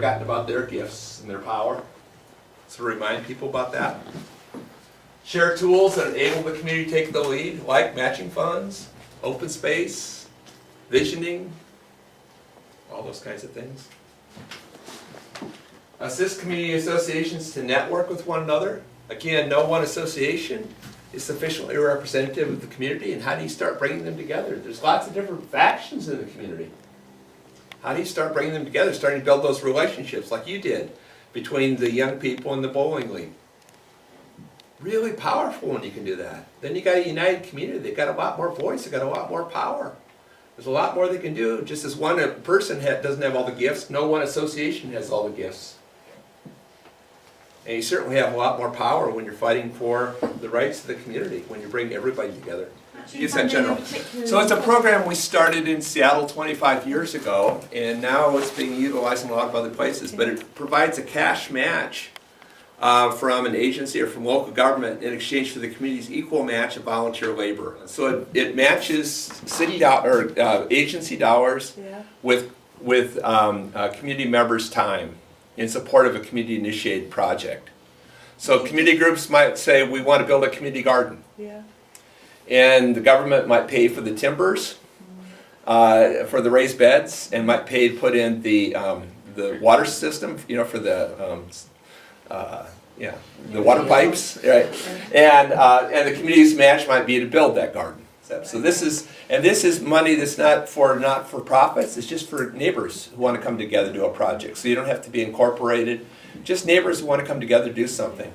forgotten about their gifts and their power. So remind people about that. Share tools that enable the community to take the lead, like matching funds, open space, visioning, all those kinds of things. Assist community associations to network with one another. Again, no one association is sufficiently representative of the community, and how do you start bringing them together? There's lots of different factions in the community. How do you start bringing them together, starting to build those relationships like you did between the young people and the bowling league? Really powerful when you can do that. Then you got a united community. They've got a lot more voice. They've got a lot more power. There's a lot more they can do. Just as one person doesn't have all the gifts, no one association has all the gifts. And you certainly have a lot more power when you're fighting for the rights of the community, when you bring everybody together. Use that general. So it's a program we started in Seattle 25 years ago, and now it's being utilized in a lot of other places. But it provides a cash match from an agency or from local government in exchange for the community's equal match of volunteer labor. So it matches agency dollars with community members' time in support of a community-initiated project. So community groups might say, we want to build a community garden. And the government might pay for the timbers, for the raised beds, and might pay to put in the water system, for the water pipes, right? And the community's match might be to build that garden. So this is money that's not for not-for-profits. It's just for neighbors who want to come together to do a project. So you don't have to be incorporated. Just neighbors who want to come together to do something.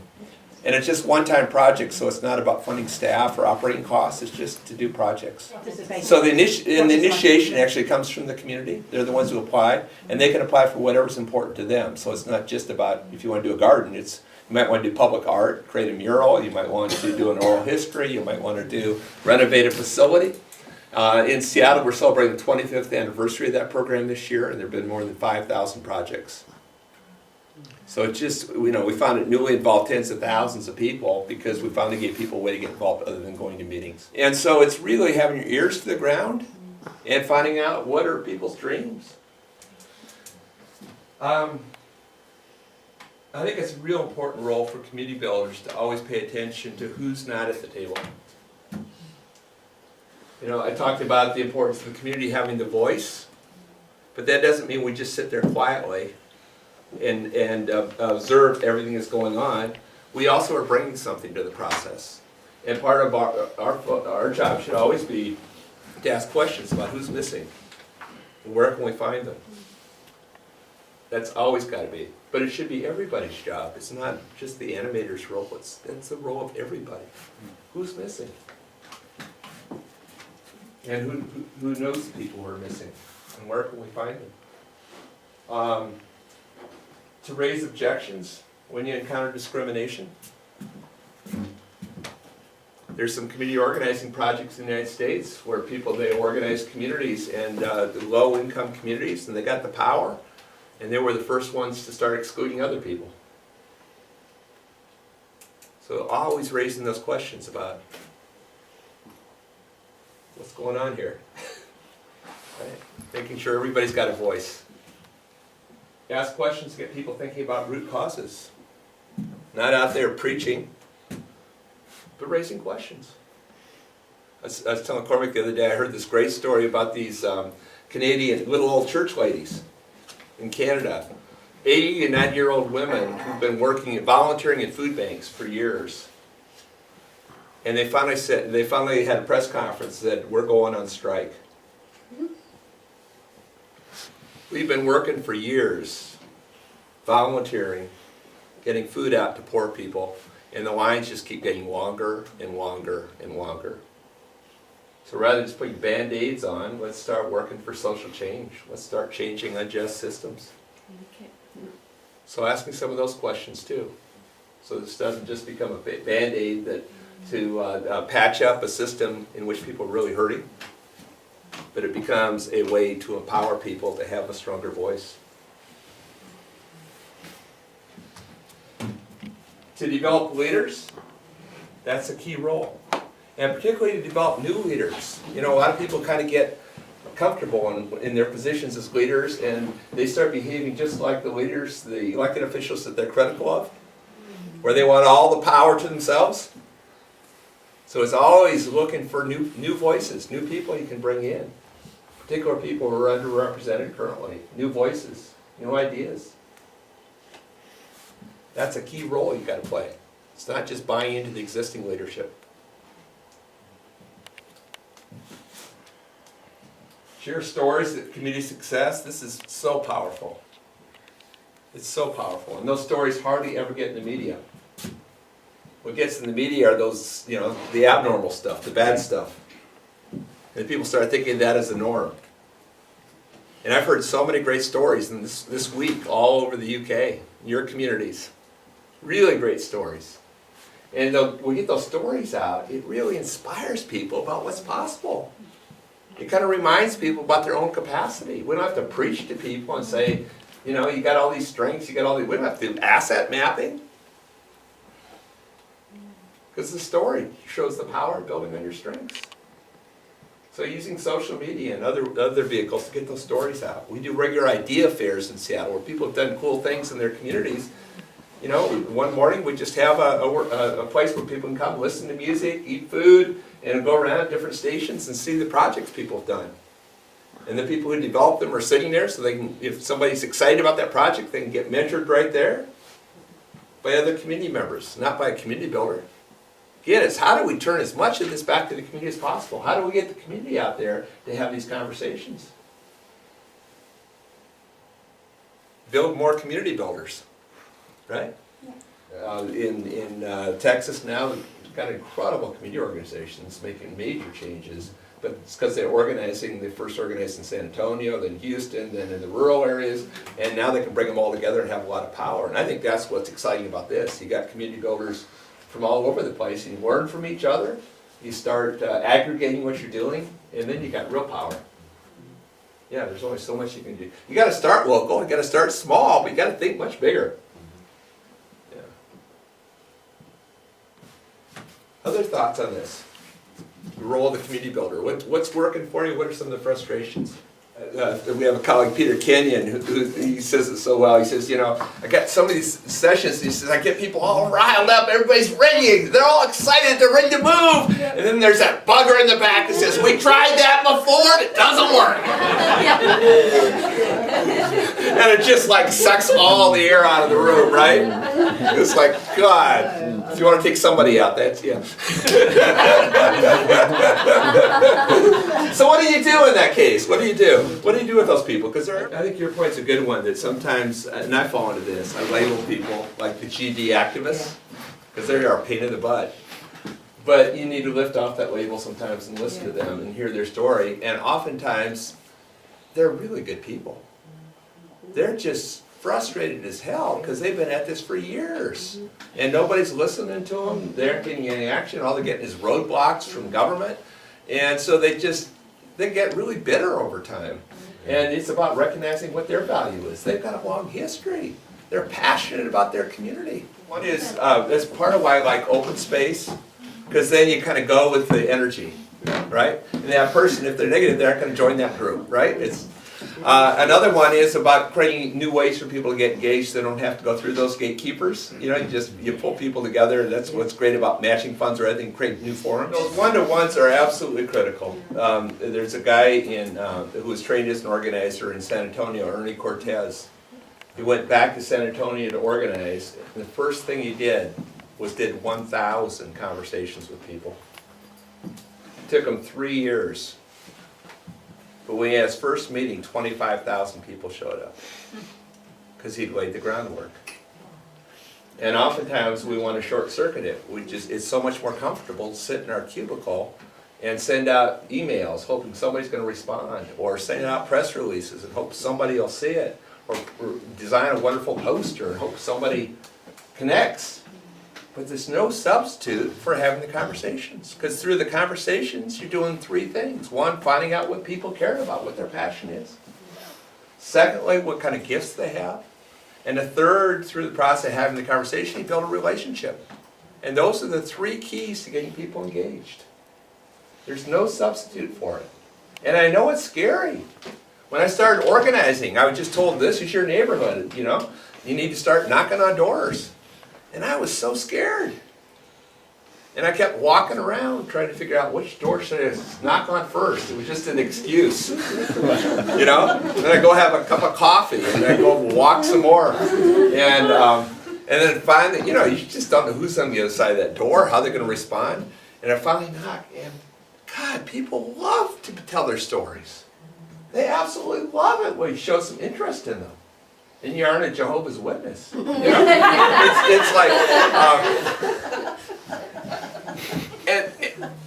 And it's just one-time project, so it's not about funding staff or operating costs. It's just to do projects. So the initiation actually comes from the community. They're the ones who apply, and they can apply for whatever's important to them. So it's not just about if you want to do a garden. You might want to do public art, create a mural. You might want to do an oral history. You might want to renovate a facility. In Seattle, we're celebrating the 25th anniversary of that program this year, and there have been more than 5,000 projects. So it's just, we found it newly involved tens of thousands of people because we finally gave people a way to get involved other than going to meetings. And so it's really having your ears to the ground and finding out what are people's dreams. I think it's a real important role for community builders to always pay attention to who's not at the table. I talked about the importance of the community having the voice, but that doesn't mean we just sit there quietly and observe everything that's going on. We also are bringing something to the process. And part of our job should always be to ask questions about who's missing and where can we find them. That's always got to be. But it should be everybody's job. It's not just the animator's role. It's the role of everybody. Who's missing? And who knows the people who are missing? And where can we find them? To raise objections when you encounter discrimination. There's some community organizing projects in the United States where they organize communities and low-income communities, and they got the power, and they were the first ones to start excluding other people. So always raising those questions about what's going on here. Right? Making sure everybody's got a voice. Ask questions to get people thinking about root causes. Not out there preaching, but raising questions. I was telling Cormac the other day, I heard this great story about these Canadian little old church ladies in Canada. 80 and 90-year-old women who've been volunteering in food banks for years. And they finally had a press conference that said, we're going on strike. We've been working for years, volunteering, getting food out to poor people, and the lines just keep getting longer and longer and longer. So rather than just putting Band-Aids on, let's start working for social change. Let's start changing unjust systems. So asking some of those questions too. So this doesn't just become a Band-Aid to patch up a system in which people are really hurting, but it becomes a way to empower people to have a stronger voice. To develop leaders, that's a key role. And particularly to develop new leaders. A lot of people kind of get comfortable in their positions as leaders, and they start behaving just like the leaders, the elected officials that they're critical of, where they want all the power to themselves. So it's always looking for new voices, new people you can bring in. Particular people who are underrepresented currently, new voices, new ideas. That's a key role you got to play. It's not just buying into the existing leadership. Share stories of community success. This is so powerful. It's so powerful. And those stories hardly ever get in the media. What gets in the media are those, the abnormal stuff, the bad stuff. And people start thinking that as the norm. And I've heard so many great stories in this week all over the UK, in your communities. Really great stories. And when we get those stories out, it really inspires people about what's possible. It kind of reminds people about their own capacity. We don't have to preach to people and say, you got all these strengths, we don't have to do asset mapping. Because the story shows the power of building on your strengths. So using social media and other vehicles to get those stories out. We do regular idea fairs in Seattle where people have done cool things in their communities. One morning we just have a place where people can come, listen to music, eat food, and go around at different stations and see the projects people have done. And the people who develop them are sitting there, so they can, if somebody's excited about that project, they can get mentored right there by other community members, not by a community builder. Again, it's how do we turn as much of this back to the community as possible? How do we get the community out there to have these conversations? Build more community builders, right? In Texas now, we've got incredible community organizations making major changes, but it's because they're organizing. They first organized in San Antonio, then Houston, then in the rural areas, and now they can bring them all together and have a lot of power. And I think that's what's exciting about this. You got community builders from all over the place, and you learn from each other. You start aggregating what you're doing, and then you got real power. Yeah, there's only so much you can do. You got to start local. You got to start small, but you got to think much bigger. Yeah. Other thoughts on this? The role of the community builder. What's working for you? What are some of the frustrations? We have a colleague, Peter Kenyon, who he says it so well. He says, I got some of these sessions, he says, I get people all riled up, everybody's ready, they're all excited, they're ready to move. And then there's that bugger in the back that says, we tried that before and it doesn't work. And it just like sucks all the air out of the room, right? It's like, God, if you want to take somebody out, that's, yeah. So what do you do in that case? What do you do? What do you do with those people? Because I think your point's a good one, that sometimes, and I fall into this, I label people like the GD activists, because they are a pain in the butt. But you need to lift off that label sometimes and listen to them and hear their story. And oftentimes, they're really good people. They're just frustrated as hell because they've been at this for years. And nobody's listening to them. They aren't getting any action. All they're getting is roadblocks from government. And so they get really bitter over time. And it's about recognizing what their value is. They've got a long history. They're passionate about their community. One is, that's part of why I like open space, because then you kind of go with the energy, right? And that person, if they're negative, they're not going to join that group, right? Another one is about creating new ways for people to get engaged. They don't have to go through those gatekeepers. You pull people together. That's what's great about matching funds or anything, create new forums. Those one-to-ones are absolutely critical. There's a guy who was trained as an organizer in San Antonio, Ernie Cortez. He went back to San Antonio to organize. And the first thing he did 1,000 conversations with people. It took him 3 years. But when he had his first meeting, 25,000 people showed up because he'd laid the groundwork. And oftentimes we want to short circuit it. It's so much more comfortable to sit in our cubicle and send out emails hoping somebody's going to respond, or send out press releases and hope somebody will see it, or design a wonderful poster and hope somebody connects. But there's no substitute for having the conversations. Because through the conversations, you're doing 3 things. 1, finding out what people care about, what their passion is. Secondly, what kind of gifts they have. And the third, through the process of having the conversation, you build a relationship. And those are the 3 keys to getting people engaged. There's no substitute for it. And I know it's scary. When I started organizing, I was just told, this is your neighborhood, you know? You need to start knocking on doors. And I was so scared. And I kept walking around trying to figure out which door should I knock on first. It was just an excuse, you know? Then I go have a cup of coffee, and then I go walk some more. And then finally, you know, you just don't know who's on the other side of that door, how they're going to respond. And I finally knock, and God, people love to tell their stories. They absolutely love it when you show some interest in them. And you aren't a Jehovah's Witness. You know? it's like,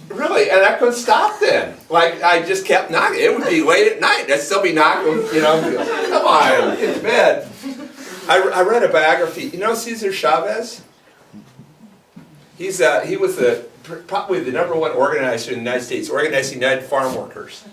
really, and I couldn't stop then. Like, I just kept knocking. It would be late at night. I'd still be knocking, you know, come on, get to bed. I read a biography. You know Cesar Chavez? He was probably the #1 organizer in the United States, organizing United Farm Workers.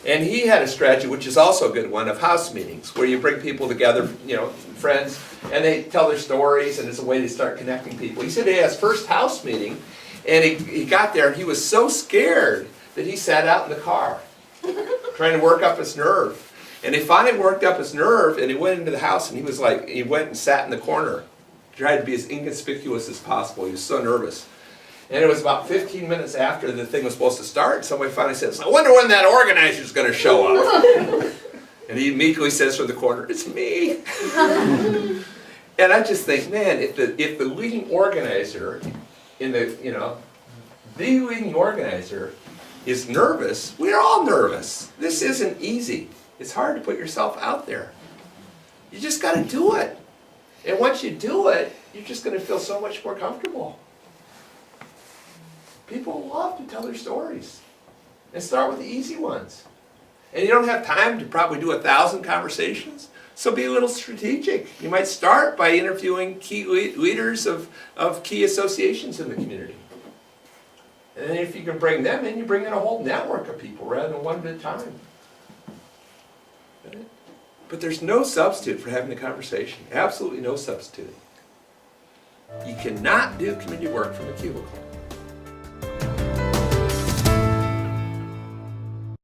And he had a strategy, which is also a good one, of house meetings, where you bring people together, you know, friends, and they tell their stories, and it's a way to start connecting people. He said he had his first house meeting, and he got there, and he was so scared that he sat out in the car, trying to work up his nerve. And he finally worked up his nerve, and he went into the house, and he was like, he went and sat in the corner, tried to be as inconspicuous as possible. He was so nervous. And it was about 15 minutes after the thing was supposed to start, somebody finally says, I wonder when that organizer's going to show up. And he immediately says from the corner, it's me. And I just think, man, if the leading organizer in the, you know, the leading organizer is nervous, we're all nervous. This isn't easy. It's hard to put yourself out there. You just got to do it. And once you do it, you're just going to feel so much more comfortable. People love to tell their stories. And start with the easy ones. And you don't have time to probably do 1,000 conversations, so be a little strategic. You might start by interviewing key leaders of key associations in the community. And then if you can bring them in, you bring in a whole network of people rather than one at a time. But there's no substitute for having a conversation. Absolutely no substitute. You cannot do community work from a cubicle.